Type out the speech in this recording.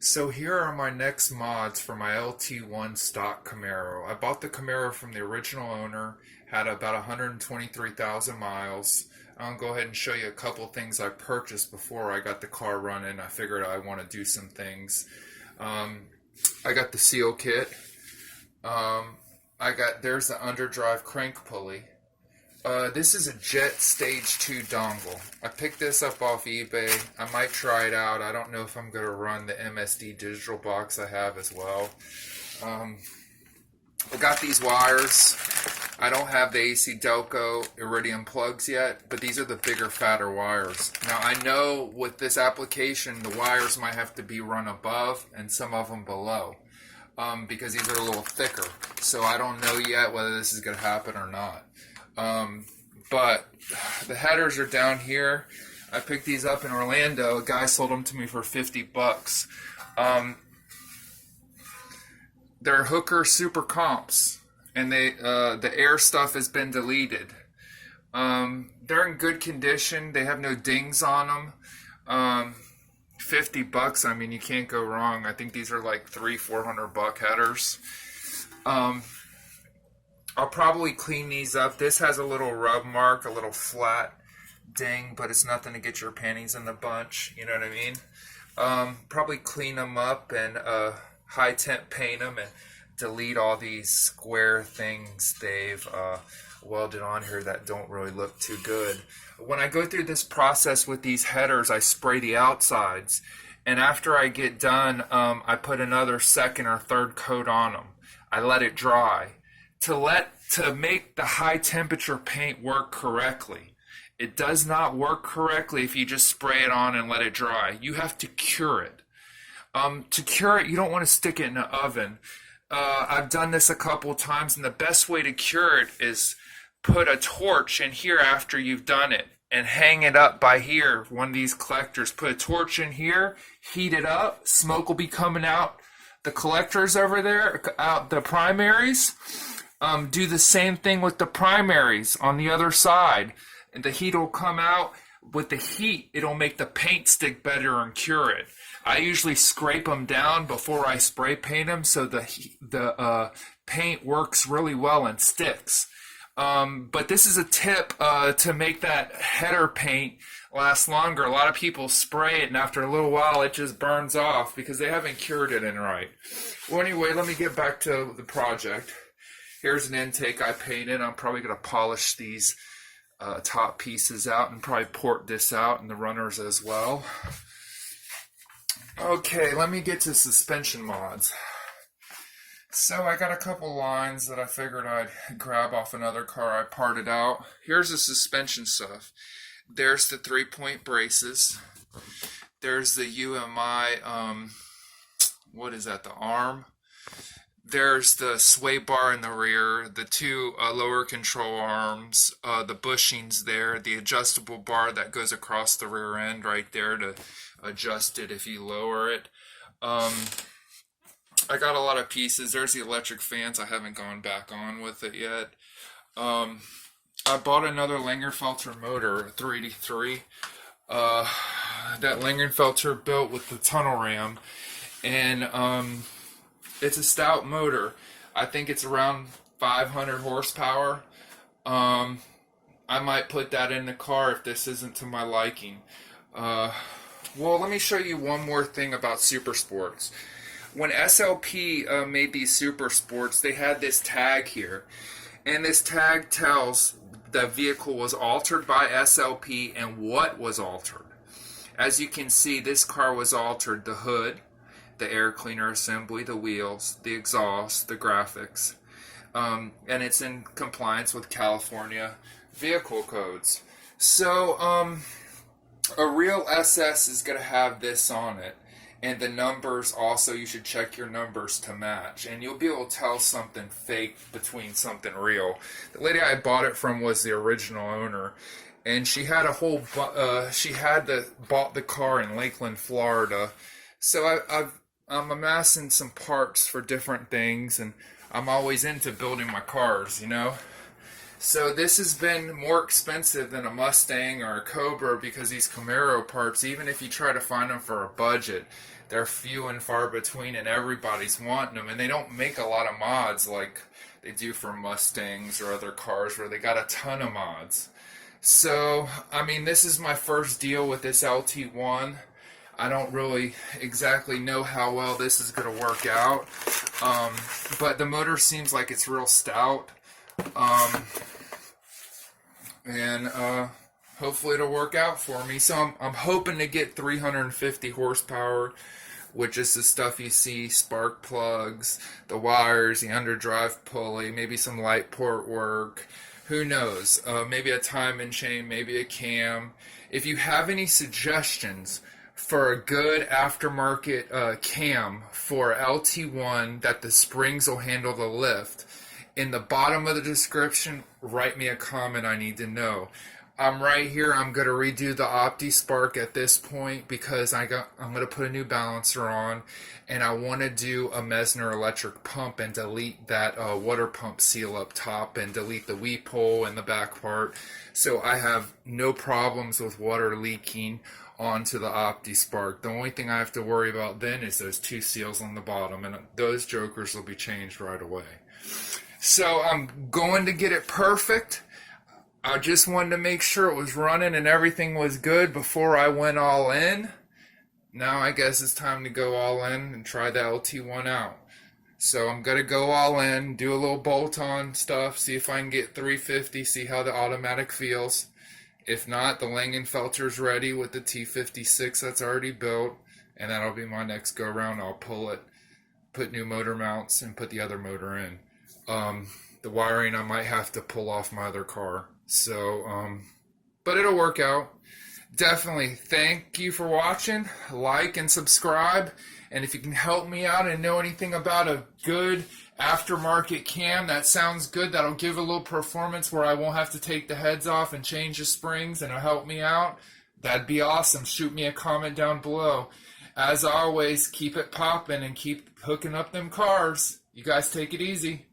So here are my next mods for my lt1 stock Camaro. I bought the Camaro from the original owner, had about 123,000 miles. I'll go ahead and show you a couple things I purchased before I got the car running. I figured I want to do some things. I got the seal kit. There's the underdrive crank pulley. This is a Jet Stage 2 dongle. I picked this up off eBay. I might try it out. I don't know if I'm going to run the MSD digital box I have as well. I got these wires. I don't have the AC Delco Iridium plugs yet, but these are the bigger, fatter wires. Now I know with this application, the wires might have to be run above and some of them below, because these are a little thicker. So I don't know yet whether this is going to happen or not. But the headers are down here. I picked these up in Orlando. A guy sold them to me for 50 bucks. They're Hooker Super Comps, and the air stuff has been deleted. They're in good condition. They have no dings on them. 50 bucks, I mean, you can't go wrong. I think these are like $300-400 headers. I'll probably clean these up. This has a little rub mark, a little flat ding, but it's nothing to get your panties in the bunch, you know what I mean? Probably clean them up and high temp paint them and delete all these square things they've welded on here that don't really look too good. When I go through this process with these headers, I spray the outsides, and after I get done, I put another second or third coat on them. I let it dry. To make the high temperature paint work correctly. It does not work correctly if you just spray it on and let it dry. You have to cure it. To cure it, you don't want to stick it in the oven. I've done this a couple times, and the best way to cure it is put a torch in here after you've done it and hang it up by here, one of these collectors. Put a torch in here, heat it up, smoke will be coming out the collectors over there, out the primaries. Do the same thing with the primaries on the other side, and the heat will come out. With the heat, it'll make the paint stick better and cure it. I usually scrape them down before I spray paint them, so the paint works really well and sticks. But this is a tip to make that header paint last longer. A lot of people spray it, and after a little while it just burns off because they haven't cured it in right. Well, anyway, let me get back to the project. Here's an intake I painted. I'm probably going to polish these top pieces out and probably port this out and the runners as well. Okay, let me get to suspension mods. So I got a couple lines that I figured I'd grab off another car I parted out. Here's the suspension stuff. There's the 3-point braces. There's the UMI, what is that, the arm? There's the sway bar in the rear, the two lower control arms, the bushings there, the adjustable bar that goes across the rear end right there to adjust it if you lower it. I got a lot of pieces. There's the electric fans. I haven't gone back on with it yet. I bought another Langenfelter motor, 383. That Langenfelter built with the tunnel ram, and it's a stout motor. I think it's around 500 horsepower. I might put that in the car if this isn't to my liking. Well, let me show you one more thing about Super Sports. When SLP made these Super Sports, they had this tag here. And this tag tells the vehicle was altered by SLP and what was altered. As you can see, this car was altered. The hood, the air cleaner assembly, the wheels, the exhaust, the graphics, and it's in compliance with California vehicle codes. So a real SS is going to have this on it, and the numbers also, you should check your numbers to match, and you'll be able to tell something fake between something real. The lady I bought it from was the original owner, and she had a whole bought the car in Lakeland, Florida. So I'm amassing some parts for different things, and I'm always into building my cars, you know. So this has been more expensive than a Mustang or a Cobra because these Camaro parts, even if you try to find them for a budget, they're few and far between and everybody's wanting them. And they don't make a lot of mods like they do for Mustangs or other cars where they got a ton of mods. So, I mean, this is my first deal with this LT1. I don't really exactly know how well this is going to work out. But the motor seems like it's real stout. And hopefully it'll work out for me. So I'm hoping to get 350 horsepower, which is the stuff you see, spark plugs, the wires, the underdrive pulley, maybe some light port work. Who knows? Maybe a timing chain, maybe a cam. If you have any suggestions for a good aftermarket cam for LT1 that the springs will handle the lift, in the bottom of the description, write me a comment. I need to know. I'm right here. I'm going to redo the OptiSpark at this point because I'm going to put a new balancer on, and I want to do a Mesner electric pump and delete that water pump seal up top and delete the weep hole in the back part, so I have no problems with water leaking onto the OptiSpark. The only thing I have to worry about then is those two seals on the bottom, and those jokers will be changed right away. So I'm going to get it perfect. I just wanted to make sure it was running and everything was good before I went all in. Now I guess it's time to go all in and try the LT1 out. So I'm going to go all in, do a little bolt-on stuff, see if I can get 350, see how the automatic feels. If not, the Langenfelter's ready with the T56 that's already built, and that'll be my next go-around. I'll pull it, put new motor mounts, and put the other motor in. The wiring I might have to pull off my other car. So, but it'll work out. Definitely thank you for watching. Like and subscribe. And if you can help me out and know anything about a good aftermarket cam that sounds good, that'll give a little performance where I won't have to take the heads off and change the springs, and it'll help me out, that'd be awesome. Shoot me a comment down below. As always, keep it popping and keep hooking up them cars. You guys take it easy.